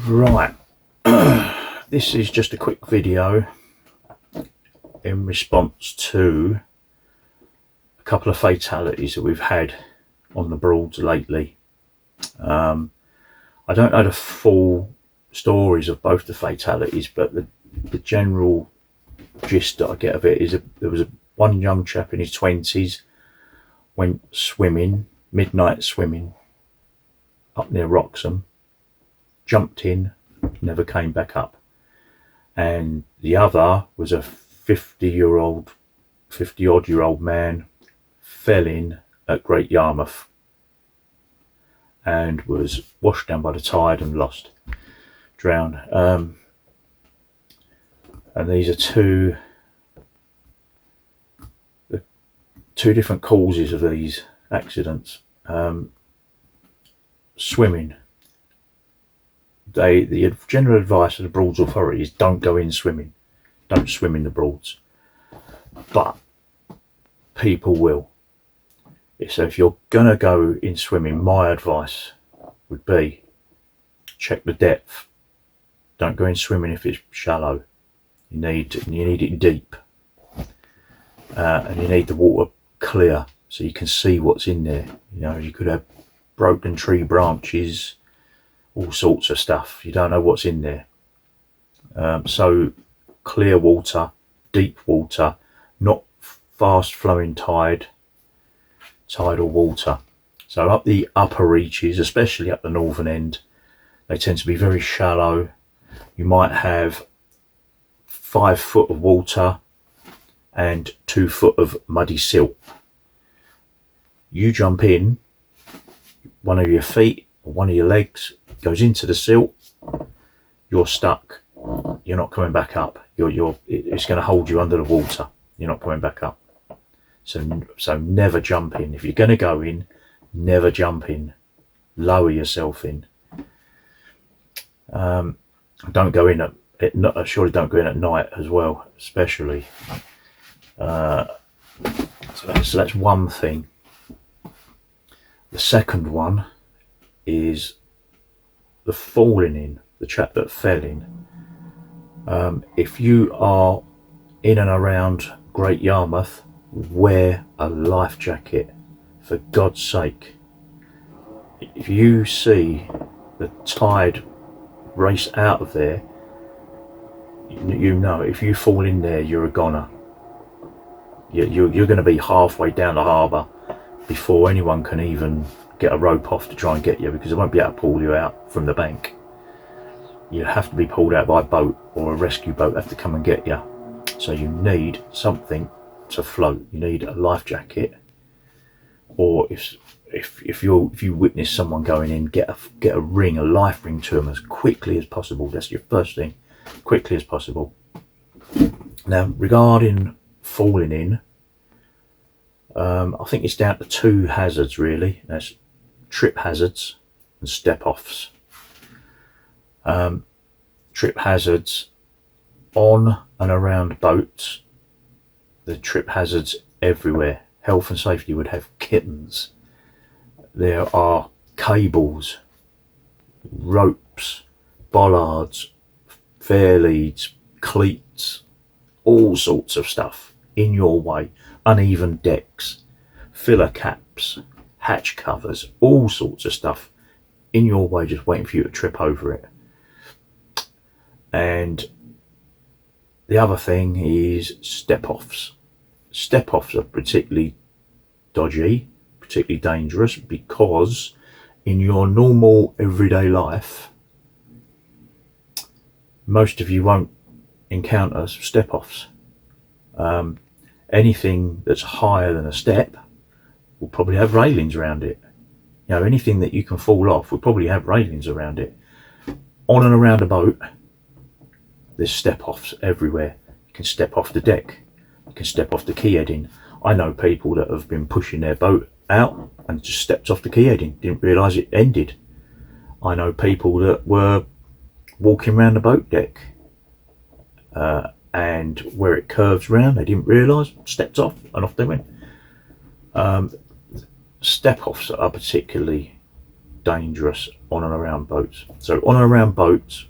Right, this is just a quick video in response to a couple of fatalities that we've had on the Broads lately. I don't know the full stories of both the fatalities, but the general gist that I get of it is there was one young chap in his 20s went swimming, midnight swimming up near Wroxham, jumped in, never came back up. And the other was a 50-odd-year-old man, fell in at Great Yarmouth and was washed down by the tide and drowned. And these are two different causes of these accidents. Swimming. The general advice of the Broads Authority is don't go in swimming. Don't swim in the Broads. But people will. So if you're going to go in swimming, my advice would be check the depth. Don't go in swimming if it's shallow. You need it deep. And you need the water clear so you can see what's in there. You know, you could have broken tree branches, all sorts of stuff. You don't know what's in there. So clear water, deep water, not fast flowing tidal water. So up the upper reaches, especially up the northern end, they tend to be very shallow. You might have 5 foot of water and 2 foot of muddy silt. You jump in, one of your feet or one of your legs goes into the silt, you're stuck. You're not coming back up. It's going to hold you under the water. You're not coming back up. So never jump in. If you're going to go in, never jump in. Lower yourself in. Don't go in surely don't go in at night as well, especially. So that's one thing. The second one is the falling in, the chap that fell in. If you are in and around Great Yarmouth, wear a life jacket, for God's sake. If you see the tide race out of there, you know if you fall in there, you're a goner. You're going to be halfway down the harbour before anyone can even get a rope off to try and get you, because they won't be able to pull you out from the bank. You have to be pulled out by a boat, or a rescue boat have to come and get you. So you need something to float. You need a life jacket, or if you witness someone going in, get a ring, a life ring to them as quickly as possible. That's your first thing, quickly as possible. Now regarding falling in, I think it's down to 2 hazards really. That's trip hazards and step offs. Trip hazards on and around boats. The trip hazards everywhere. Health and safety would have kittens. There are cables, ropes, bollards, fairleads, cleats, all sorts of stuff in your way. Uneven decks, filler caps, hatch covers, all sorts of stuff in your way, just waiting for you to trip over it. And the other thing is step offs. Step offs are particularly dodgy, particularly dangerous, because in your normal everyday life, most of you won't encounter step offs. Anything that's higher than a step will probably have railings around it. You know, anything that you can fall off will probably have railings around it. On and around a boat, there's step offs everywhere. You can step off the deck, you can step off the quay heading. I know people that have been pushing their boat out and just stepped off the quay heading, didn't realise it ended. I know people that were walking around the boat deck, and where it curves round, they didn't realise, stepped off and off they went. Step offs are particularly dangerous on and around boats. So on and around boats,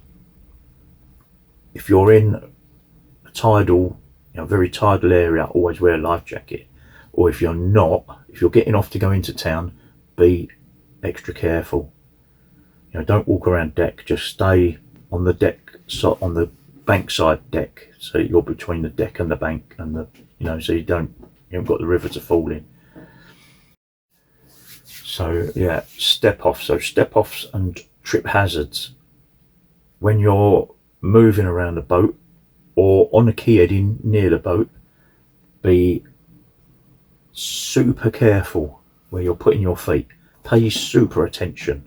if you're in a tidal, very tidal area, always wear a life jacket. Or if you're not, if you're getting off to go into town, be extra careful. Don't walk around deck, just stay on the deck, so on the bankside deck, so you're between the deck and the bank, and so you haven't got the river to fall in. So yeah, step off. So step offs and trip hazards. When you're moving around a boat or on a quay heading near the boat, be super careful where you're putting your feet. Pay super attention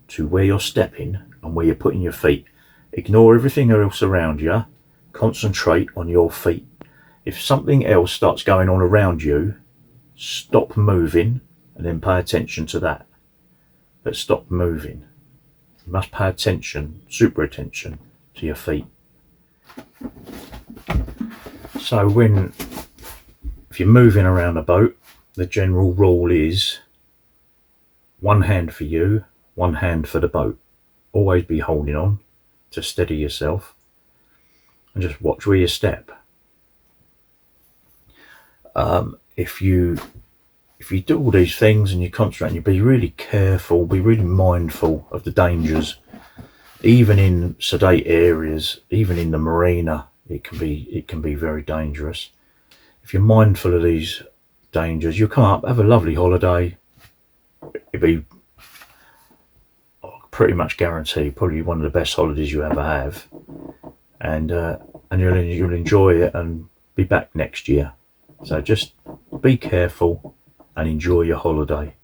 to where you're stepping and where you're putting your feet. Ignore everything else around you. Concentrate on your feet. If something else starts going on around you, stop moving and then pay attention to that. But stop moving. You must pay attention, super attention, to your feet. So if you're moving around a boat, the general rule is one hand for you, one hand for the boat. Always be holding on to steady yourself, and just watch where you step. If you do all these things and you concentrate, and you be really careful, be really mindful of the dangers, even in sedate areas, even in the marina, it can be very dangerous. If you're mindful of these dangers, you'll come up, have a lovely holiday. It'll be pretty much guaranteed probably one of the best holidays you ever have, and you'll enjoy it and be back next year. So just be careful and enjoy your holiday.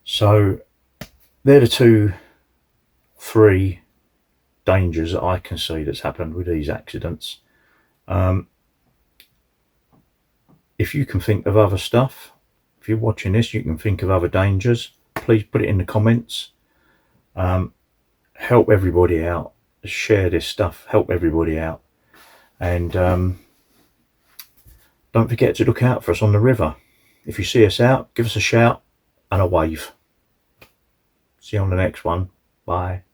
So they're the 3 dangers that I can see that's happened with these accidents. If you can think of other stuff, if you're watching this, you can think of other dangers, please put it in the comments. Help everybody out, share this stuff, help everybody out, and don't forget to look out for us on the river. If you see us out, give us a shout and a wave. See you on the next one. Bye.